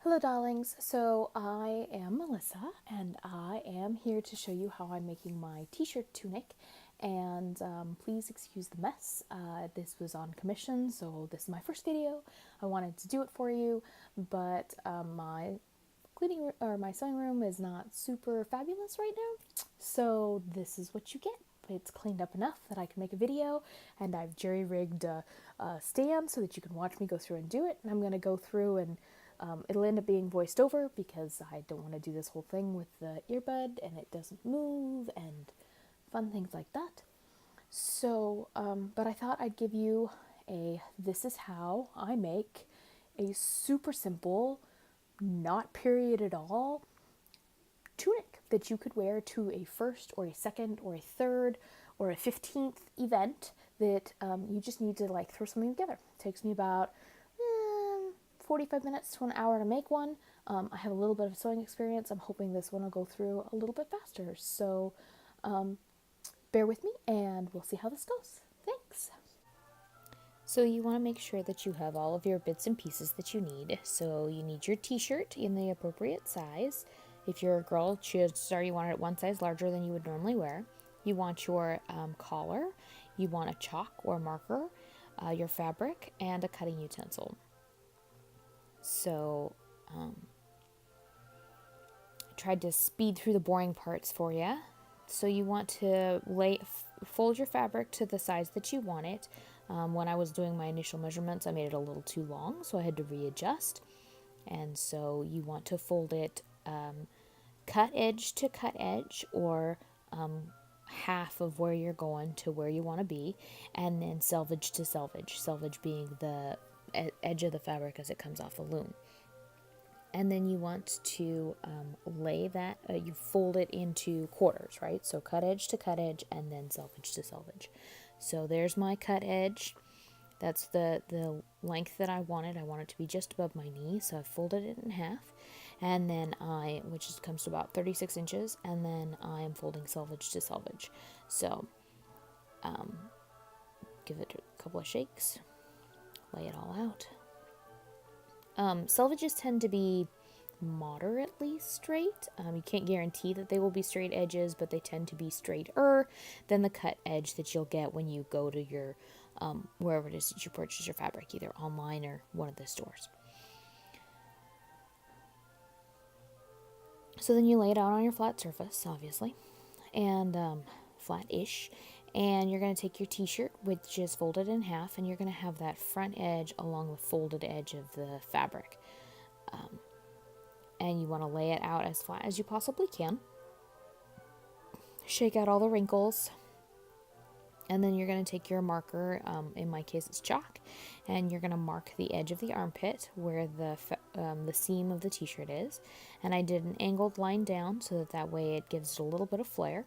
Hello darlings, so I am Melissa and I am here to show you how I'm making my t-shirt tunic, and please excuse the mess. This was on commission, so this is my first video. I wanted to do it for you, but my my sewing room is not super fabulous right now, so this is what you get. It's cleaned up enough that I can make a video, and I've jerry-rigged a stand so that you can watch me go through and do it. And I'm going to go through and it'll end up being voiced over because I don't want to do this whole thing with the earbud and it doesn't move and fun things like that. So, but I thought I'd give you this is how I make a super simple, not period at all, tunic that you could wear to a first or a second or a third or a 15th event that you just need to like throw something together. It takes me about 45 minutes to an hour to make one. I have a little bit of sewing experience. I'm hoping this one will go through a little bit faster. So bear with me and we'll see how this goes. Thanks. So you want to make sure that you have all of your bits and pieces that you need. So you need your t-shirt in the appropriate size. If you're a girl, chances are you want it one size larger than you would normally wear. You want your collar. You want a chalk or marker, your fabric, and a cutting utensil. So I tried to speed through the boring parts for you. So you want to fold your fabric to the size that you want it. When I was doing my initial measurements, I made it a little too long, so I had to readjust. And so you want to fold it cut edge to cut edge, or half of where you're going to where you want to be, and then selvage to selvage. Selvage being the edge of the fabric as it comes off the loom. And then you want to lay that, you fold it into quarters, right? So cut edge to cut edge and then selvage to selvage. So there's my cut edge. That's the length that I wanted. I want it to be just above my knee, so I folded it in half. And then comes to about 36 inches, and then I am folding selvage to selvage. So give it a couple of shakes, lay it all out. Selvages tend to be moderately straight. You can't guarantee that they will be straight edges, but they tend to be straighter than the cut edge that you'll get when you go to your wherever it is that you purchase your fabric, either online or one of the stores. So then you lay it out on your flat surface, obviously, and flat-ish, and you're going to take your t-shirt, which is folded in half, and you're going to have that front edge along the folded edge of the fabric. And you want to lay it out as flat as you possibly can. Shake out all the wrinkles. And then you're going to take your marker, in my case it's chalk, and you're going to mark the edge of the armpit where the seam of the t-shirt is. And I did an angled line down so that way it gives it a little bit of flare.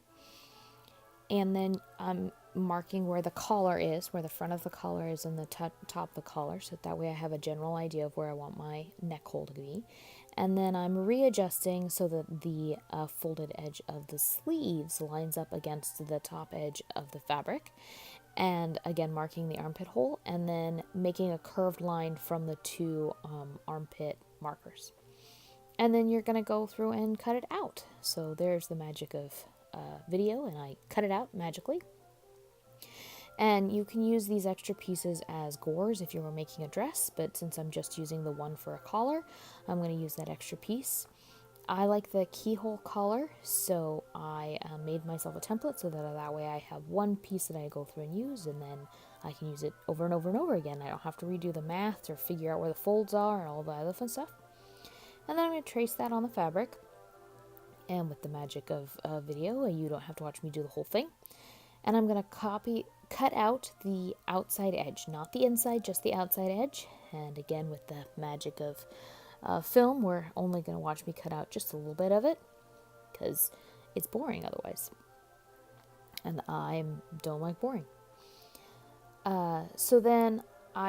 And then I'm marking where the collar is, where the front of the collar is and the top of the collar, so that way I have a general idea of where I want my neck hole to be. And then I'm readjusting so that the folded edge of the sleeves lines up against the top edge of the fabric. And again, marking the armpit hole, and then making a curved line from the two armpit markers. And then you're going to go through and cut it out. So there's the magic of video, and I cut it out magically. And you can use these extra pieces as gores if you were making a dress, but since I'm just using the one for a collar, I'm going to use that extra piece. I like the keyhole collar, so I made myself a template so that way I have one piece that I go through and use, and then I can use it over and over and over again. I don't have to redo the math or figure out where the folds are and all the other fun stuff. And then I'm going to trace that on the fabric. And with the magic of video, you don't have to watch me do the whole thing. And I'm going to cut out the outside edge, not the inside, just the outside edge. And again, with the magic of film, we're only going to watch me cut out just a little bit of it because it's boring otherwise. And I don't like boring. So then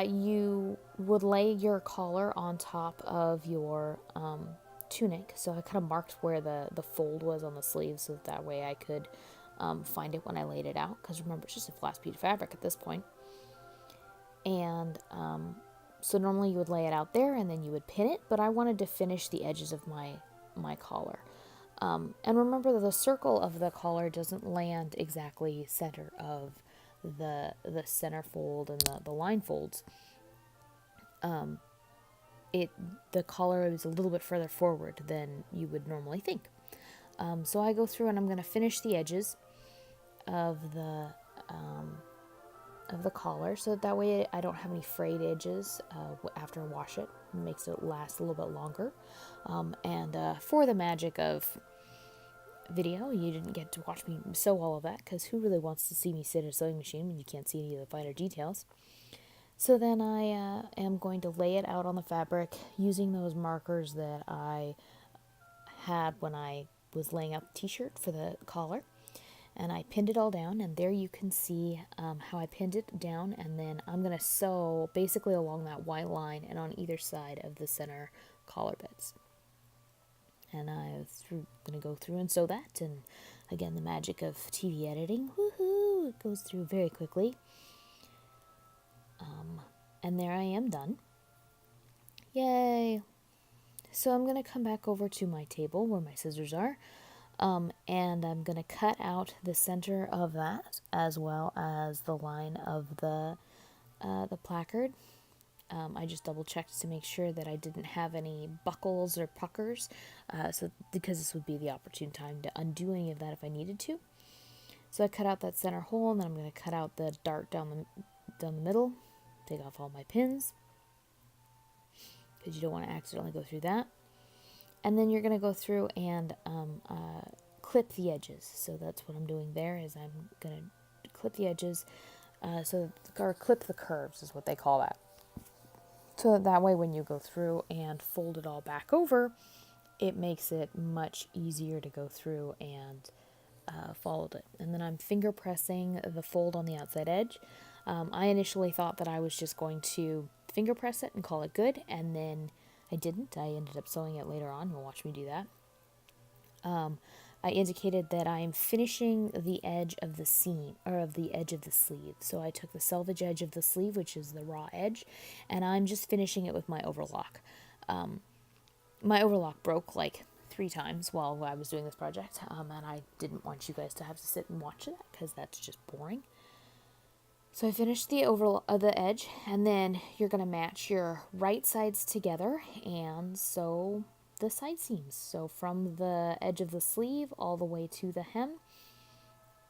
you would lay your collar on top of your tunic. So I kind of marked where the fold was on the sleeve so that way I could find it when I laid it out, because remember, it's just a flat piece of fabric at this point. And So normally you would lay it out there and then you would pin it, but I wanted to finish the edges of my collar. And remember that the circle of the collar doesn't land exactly center of the center fold and the line folds. The collar is a little bit further forward than you would normally think. So I go through and I'm going to finish the edges of the collar, so that way I don't have any frayed edges after I wash it. It makes it last a little bit longer. And for the magic of video, you didn't get to watch me sew all of that, because who really wants to see me sit at a sewing machine when you can't see any of the finer details? So then I am going to lay it out on the fabric using those markers that I had when I was laying out the t-shirt for the collar. And I pinned it all down, and there you can see how I pinned it down, and then I'm going to sew basically along that white line and on either side of the center collar bits. And I'm going to go through and sew that, and again, the magic of TV editing, woohoo, it goes through very quickly. And there I am done. Yay! So I'm going to come back over to my table where my scissors are. And I'm going to cut out the center of that as well as the line of the placard. I just double checked to make sure that I didn't have any buckles or puckers, because this would be the opportune time to undo any of that if I needed to. So I cut out that center hole, and then I'm going to cut out the dart down the middle, take off all my pins, because you don't want to accidentally go through that. And then you're going to go through and clip the edges. So that's what I'm doing there, is I'm going to clip the edges, or clip the curves is what they call that. So that way when you go through and fold it all back over, it makes it much easier to go through and fold it. And then I'm finger pressing the fold on the outside edge. I initially thought that I was just going to finger press it and call it good, and then I didn't. I ended up sewing it later on. You'll watch me do that. I indicated that I am finishing the edge of the seam, or of the edge of the sleeve. So I took the selvage edge of the sleeve, which is the raw edge, and I'm just finishing it with my overlock. My overlock broke like 3 times while I was doing this project, and I didn't want you guys to have to sit and watch that, because that's just boring. So I finished the edge, and then you're going to match your right sides together and sew the side seams. So from the edge of the sleeve all the way to the hem,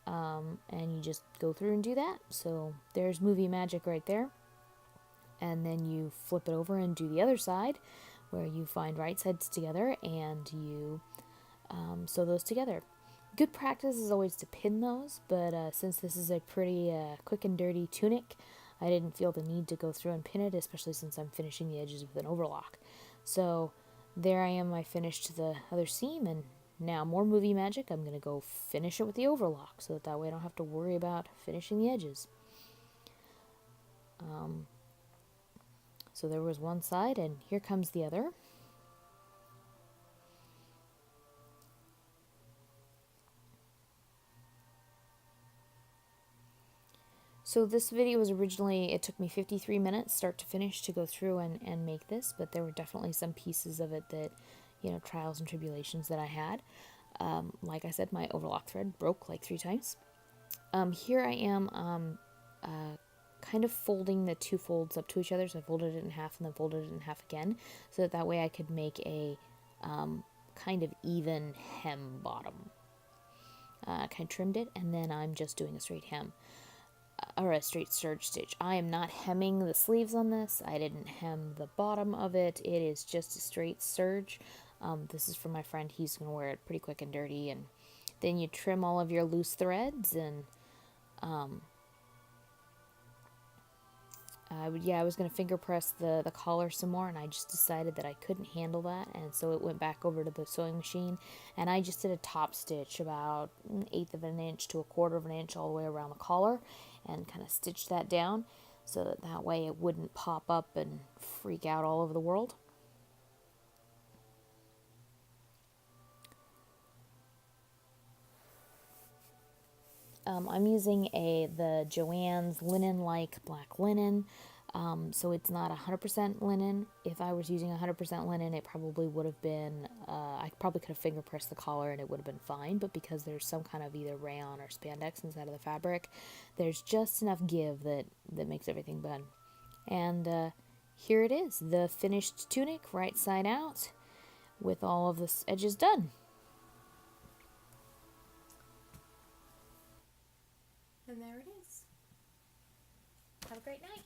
and you just go through and do that. So there's movie magic right there. And then you flip it over and do the other side, where you find right sides together and you sew those together. Good practice is always to pin those, but since this is a pretty quick and dirty tunic, I didn't feel the need to go through and pin it, especially since I'm finishing the edges with an overlock. So there I am, I finished the other seam, and now more movie magic, I'm going to go finish it with the overlock, so that way I don't have to worry about finishing the edges. So there was one side, and here comes the other. So this video was originally, it took me 53 minutes start to finish to go through and make this, but there were definitely some pieces of it that, trials and tribulations that I had. Like I said, my overlock thread broke like 3 times. Here I am kind of folding the 2 folds up to each other, so I folded it in half and then folded it in half again, so that way I could make a kind of even hem bottom. Kind of trimmed it, and then I'm just doing a straight hem. Or a straight serge stitch. I am not hemming the sleeves on this. I didn't hem the bottom of it. It is just a straight serge. This is for my friend. He's going to wear it pretty quick and dirty. And then you trim all of your loose threads. And I was going to finger press the collar some more, and I just decided that I couldn't handle that, and so it went back over to the sewing machine, and I just did a top stitch about 1/8 of an inch to 1/4 of an inch all the way around the collar, and kind of stitched that down so that way it wouldn't pop up and freak out all over the world. I'm using the Joann's linen-like black linen. So it's not 100% linen. If I was using 100% linen, it probably would have been, I probably could have finger pressed the collar and it would have been fine, but because there's some kind of either rayon or spandex inside of the fabric, there's just enough give that makes everything done. And here it is, the finished tunic, right side out, with all of the edges done. And there it is. Have a great night.